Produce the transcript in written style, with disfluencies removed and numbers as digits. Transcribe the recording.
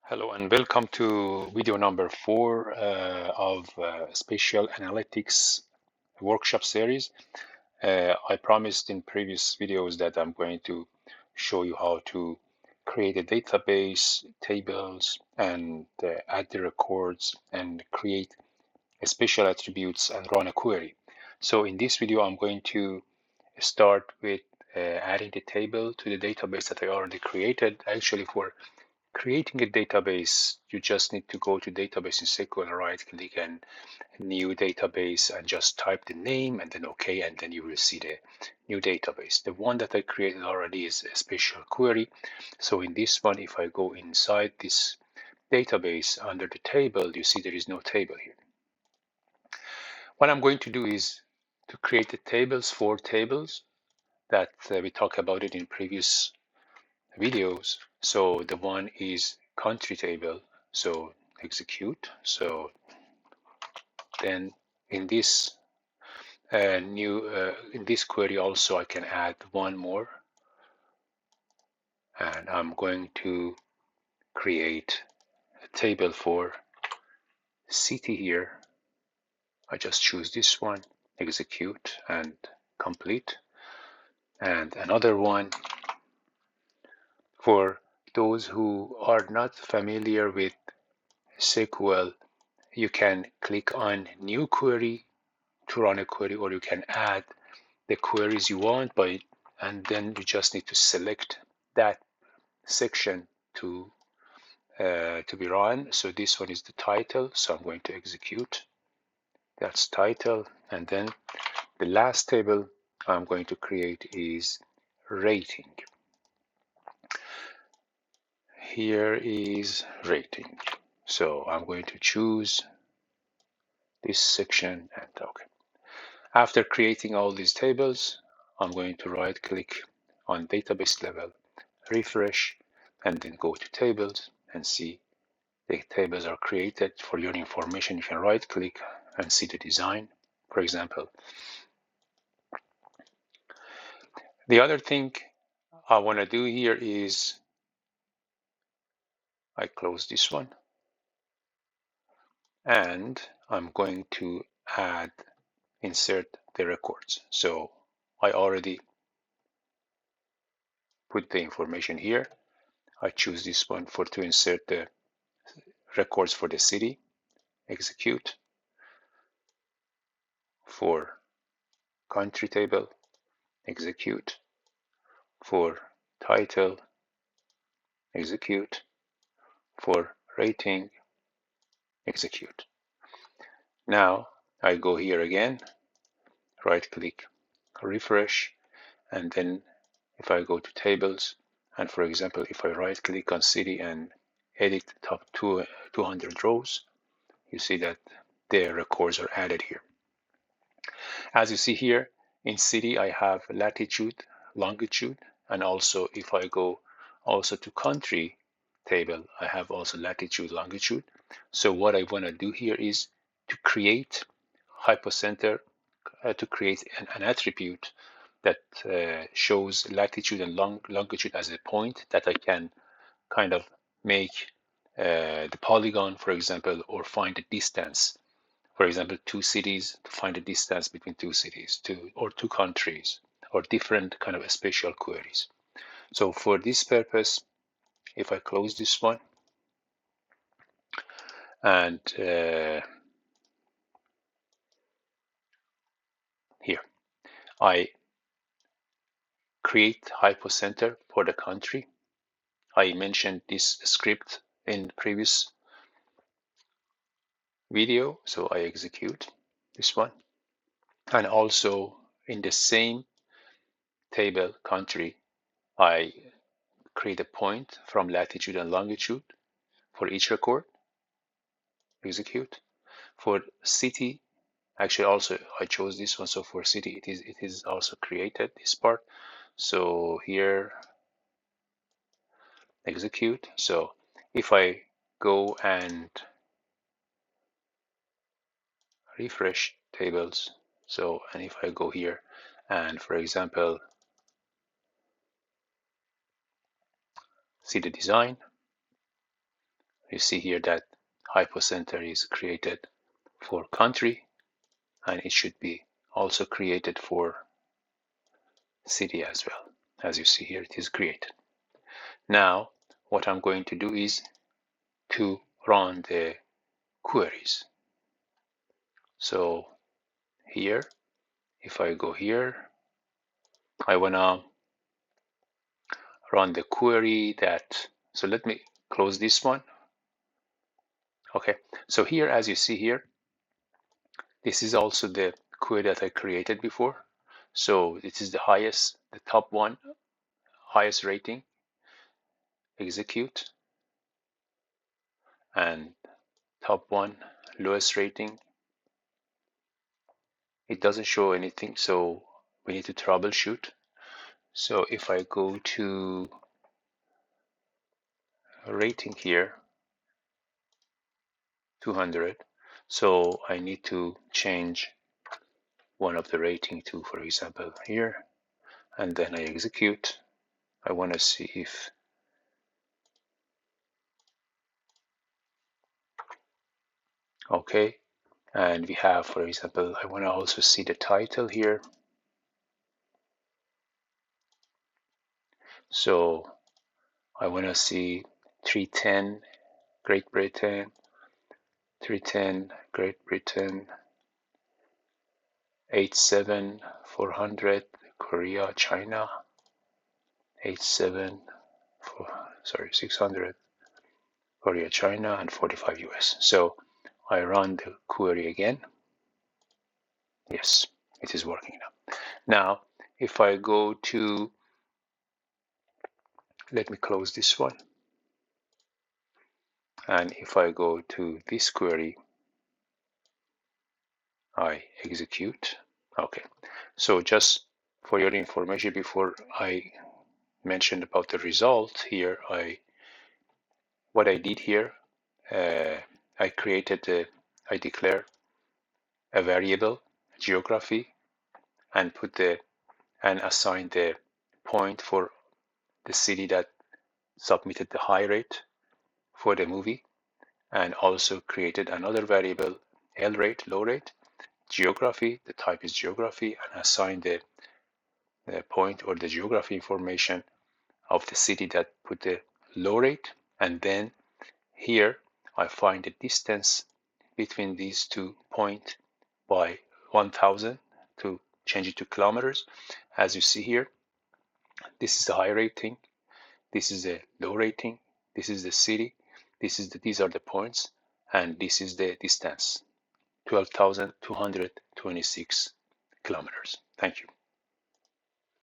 Hello and welcome to video number 4 of Spatial Analytics workshop series. I promised in previous videos that I'm going to show you how to create a database, tables, and add the records and create special attributes and run a query. So in this video, I'm going to start with adding the table to the database that I already created. Actually, for creating a database, you just need to go to database in SQL, right click and new database and just type the name and then OK, and then you will see the new database. The one that I created already is a special query. So in this one, if I go inside this database under the table, you see there is no table here. What I'm going to do is to create the tables, 4 tables that we talked about it in previous videos. So the one is country table, so execute. So then in this in this query also I can add one more, and I'm going to create a table for city here. I just choose this one, execute and complete, and another one for those who are not familiar with SQL. You can click on new query to run a query, or you can add the queries you want and then you just need to select that section to be run. So this one is the title, so I'm going to execute. That's title, and then the last table I'm going to create is rating. Here is rating, so I'm going to choose this section and OK. After creating all these tables, I'm going to right click on database level, refresh, and then go to tables and see the tables are created. For your information, you can right click and see the design, for example. The other thing I want to do here is I close this one and I'm going to insert the records. So I already put the information here. I choose this one to insert the records for the city, execute. For country table, execute. For title, execute. For rating, execute. Now I go here again, right click, refresh, and then if I go to tables, and for example, if I right click on city and edit top 200 rows, you see that the records are added here. As you see here, in city, I have latitude, longitude, and also if I go also to country table, I have also latitude, longitude. So what I want to do here is to create hypocenter, to create an attribute that shows latitude and longitude as a point that I can kind of make the polygon, for example, or find the distance. For example, 2 cities, to find the distance between 2 cities, or 2 countries, or different kind of spatial queries. So for this purpose, if I close this one and here, I create hypocenter for the country. I mentioned this script in previous video, so I execute this one. And also in the same table country, I create a point from latitude and longitude for each record, execute. For city, actually also I chose this one, so for city it is also created, this part. So here, execute. So if I go and refresh tables, so and if I go here and for example see the design, You see here that hypocenter is created for country, and it should be also created for city as well. As you see here, it is created. Now, what I'm going to do is to run the queries. So here, if I go here, I want to run the query that, so let me close this one. Okay, so here, as you see here, this is also the query that I created before. So this is the highest, the top one, highest rating, execute, and top one, lowest rating. It doesn't show anything, so we need to troubleshoot. So if I go to rating here, 200, so I need to change one of the rating to, for example, here, and then I execute. I want to see if okay, and we have, for example, I want to also see the title here. So I want to see 310 Great Britain, 310 Great Britain, 87 400 Korea, China, 87 600 Korea, China, and 45 US. So I run the query again. Yes, it is working now. Now, if I go to, let me close this one. And if I go to this query, I execute. Okay, so just for your information, before I mentioned about the result here, what I did here, I declare a variable, geography, and assigned the point for the city that submitted the high rate for the movie, and also created another variable, L rate, low rate, geography, the type is geography, and assigned the point or the geography information of the city that put the low rate, and then here I find the distance between these 2 points by 1000 to change it to kilometers. As you see here, this is the high rating, this is the low rating, this is the city, these are the points, and this is the distance, 12,226 kilometers. Thank you.